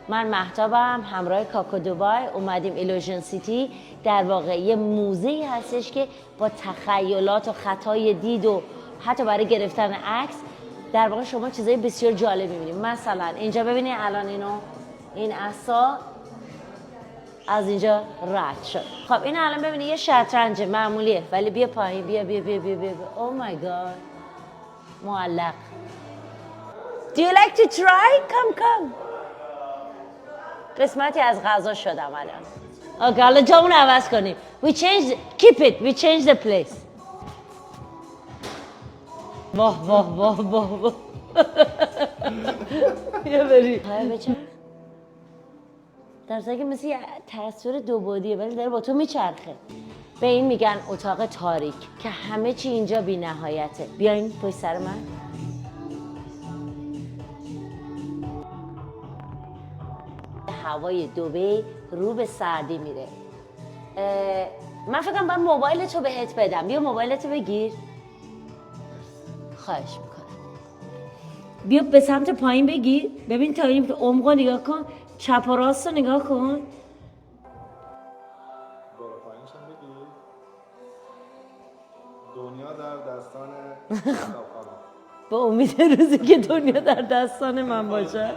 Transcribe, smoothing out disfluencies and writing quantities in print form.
من مهتابم، همراه کاکو دوبای اومدیم ایلوژن سیتی. در واقع یه موزه‌ای هستش که با تخیلات و خطای دید و حتی برای گرفتن عکس در واقع شما چیزای بسیار جالب می‌بینید. مثلا اینجا ببینید الان این عصا از اینجا رد شد. خب این الان ببینید یه شطرنج معمولیه ولی بیا پایین، بیا بیا بیا بیا بیا. او مای گاد. معلق. Do you like to try? Come. قسمتی از غذا شدم الان. اوکی حالا جامون عوض کنیم. Keep it. We change the place. واه. بیا بریم. های بچه. در صورتی که مثل یه تصویر دو بعدیه ولی داره با تو میچرخه. به این میگن اتاق تاریک که همه چی اینجا بی نهایته. بیاین پشت سر من. هوای دبی رو به سردی میره. من فکرم باید موبایلتو بهت بدم. بیا موبایلتو بگیر. خواهش میکنم. بیا به سمت پایین بگیر. ببین تا این عمقو نگاه کن. چپ و راست رو نگاه کن. بالا پایینش هم بگیر. دنیا در دستان به امید روزی که دنیا در دستان من باشه.